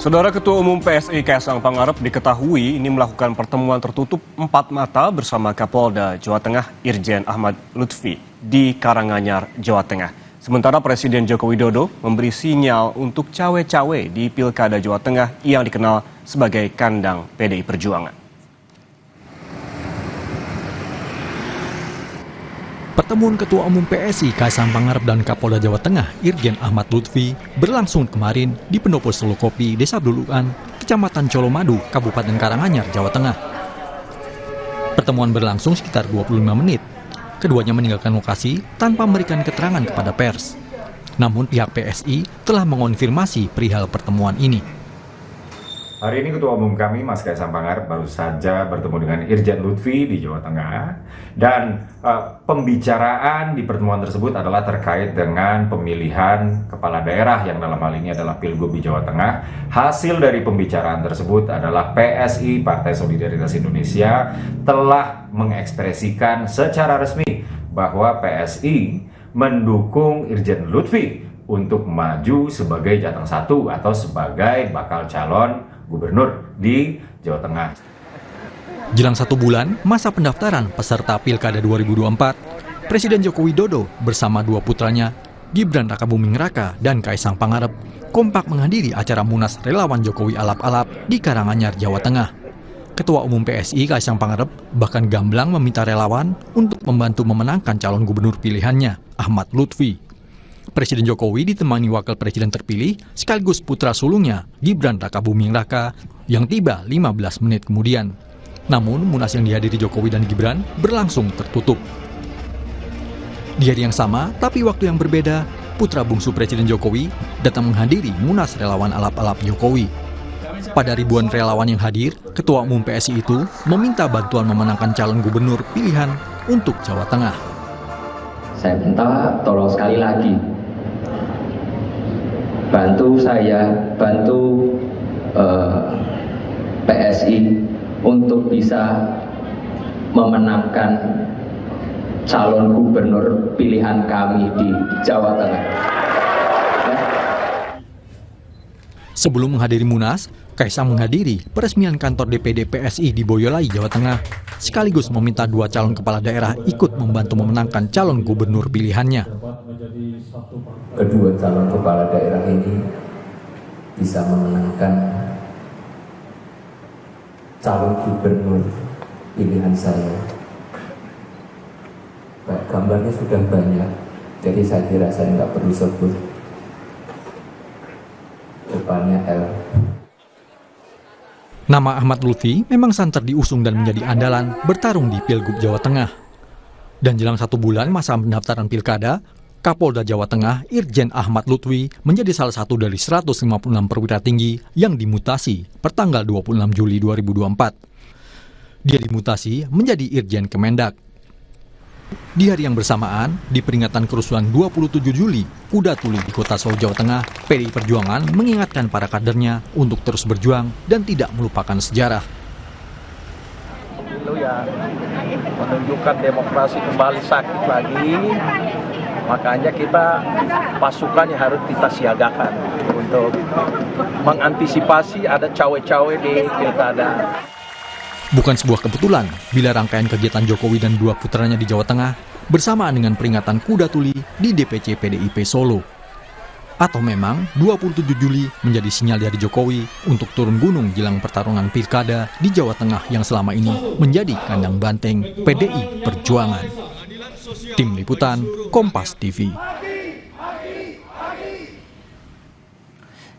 Saudara Ketua Umum PSI Kaisang Pangarep diketahui ini melakukan pertemuan tertutup empat mata bersama Kapolda Jawa Tengah Irjen Ahmad Lutfi di Karanganyar, Jawa Tengah. Sementara Presiden Joko Widodo memberi sinyal untuk cawe-cawe di Pilkada Jawa Tengah yang dikenal sebagai kandang PDI Perjuangan. Pertemuan Ketua Umum PSI Kaisang Pangarep dan Kapolda Jawa Tengah Irjen Ahmad Lutfi berlangsung kemarin di Pendopo Selokopi, Desa Duluan, Kecamatan Colomadu, Kabupaten Karanganyar, Jawa Tengah. Pertemuan berlangsung sekitar 25 menit. Keduanya meninggalkan lokasi tanpa memberikan keterangan kepada pers. Namun pihak PSI telah mengonfirmasi perihal pertemuan ini. Hari ini Ketua Umum kami, Mas Kaisang Pangarep, baru saja bertemu dengan Irjen Lutfi di Jawa Tengah. Dan pembicaraan di pertemuan tersebut adalah terkait dengan pemilihan kepala daerah yang dalam hal ini adalah Pilgub di Jawa Tengah. Hasil dari pembicaraan tersebut adalah PSI, Partai Solidaritas Indonesia, telah mengekspresikan secara resmi bahwa PSI mendukung Irjen Lutfi untuk maju sebagai Jateng 1 atau sebagai bakal calon gubernur di Jawa Tengah. Jelang 1 bulan masa pendaftaran peserta Pilkada 2024, Presiden Joko Widodo bersama dua putranya, Gibran Rakabuming Raka dan Kaisang Pangarep, kompak menghadiri acara Munas Relawan Jokowi Alap-Alap di Karanganyar, Jawa Tengah. Ketua Umum PSI Kaisang Pangarep bahkan gamblang meminta relawan untuk membantu memenangkan calon gubernur pilihannya, Ahmad Lutfi. Presiden Jokowi ditemani Wakil Presiden terpilih sekaligus putra sulungnya, Gibran Rakabuming Raka, yang tiba 15 menit kemudian. Namun, Munas yang dihadiri Jokowi dan Gibran berlangsung tertutup. Di hari yang sama, tapi waktu yang berbeda, putra bungsu Presiden Jokowi datang menghadiri Munas Relawan Alap-Alap Jokowi. Pada ribuan relawan yang hadir, Ketua Umum PSI itu meminta bantuan memenangkan calon gubernur pilihan untuk Jawa Tengah. Saya minta tolong sekali lagi, bantu saya, bantu PSI untuk bisa memenangkan calon gubernur pilihan kami di Jawa Tengah. Sebelum menghadiri Munas, Kaisang menghadiri peresmian kantor DPD PSI di Boyolali, Jawa Tengah, sekaligus meminta dua calon kepala daerah ikut membantu memenangkan calon gubernur pilihannya. Kedua calon kepala daerah ini bisa memenangkan calon gubernur pilihan saya. Gambarnya sudah banyak, jadi saya kira saya nggak perlu sebut. Depannya L. Nama Ahmad Lutfi memang santer diusung dan menjadi andalan bertarung di Pilgub Jawa Tengah. Dan jelang 1 bulan masa pendaftaran Pilkada, Kapolda Jawa Tengah Irjen Ahmad Lutfi menjadi salah satu dari 156 perwira tinggi yang dimutasi pertanggal 26 Juli 2024. Dia dimutasi menjadi Irjen Kemendak. Di hari yang bersamaan, di peringatan kerusuhan 27 Juli, Kuda Tuli di Kota Solo, Jawa Tengah, PDI Perjuangan mengingatkan para kadernya untuk terus berjuang dan tidak melupakan sejarah. Pemilu yang menunjukkan demokrasi kembali sakit lagi, makanya kita pasukannya harus kita siagakan untuk mengantisipasi ada cawe-cawe di pilkada. Bukan sebuah kebetulan bila rangkaian kegiatan Jokowi dan dua putranya di Jawa Tengah bersamaan dengan peringatan Kuda Tuli di DPC PDIP Solo. Atau memang 27 Juli menjadi sinyal dari Jokowi untuk turun gunung jelang pertarungan pilkada di Jawa Tengah yang selama ini menjadi kandang banteng PDI Perjuangan. Tim Liputan Kompas TV.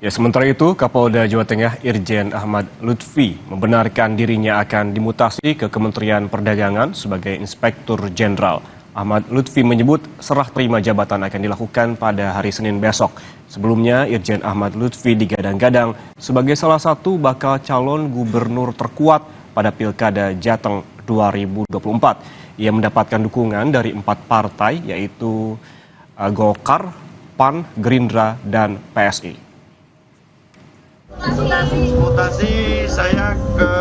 Ya, sementara itu, Kapolda Jawa Tengah Irjen Ahmad Lutfi membenarkan dirinya akan dimutasi ke Kementerian Perdagangan sebagai Inspektur Jenderal. Ahmad Lutfi menyebut serah terima jabatan akan dilakukan pada hari Senin besok. Sebelumnya, Irjen Ahmad Lutfi digadang-gadang sebagai salah satu bakal calon gubernur terkuat pada Pilkada Jateng 2024. Ia mendapatkan dukungan dari 4 partai, yaitu Golkar, PAN, Gerindra, dan PSI. Mutasi saya ke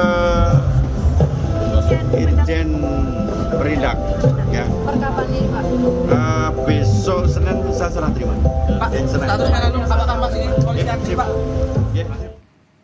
Irjen Berindak, ya. Besok Senin saya serah terima. Pak, status mana dulu? Apakah masih polisi aktif, Pak? Ya.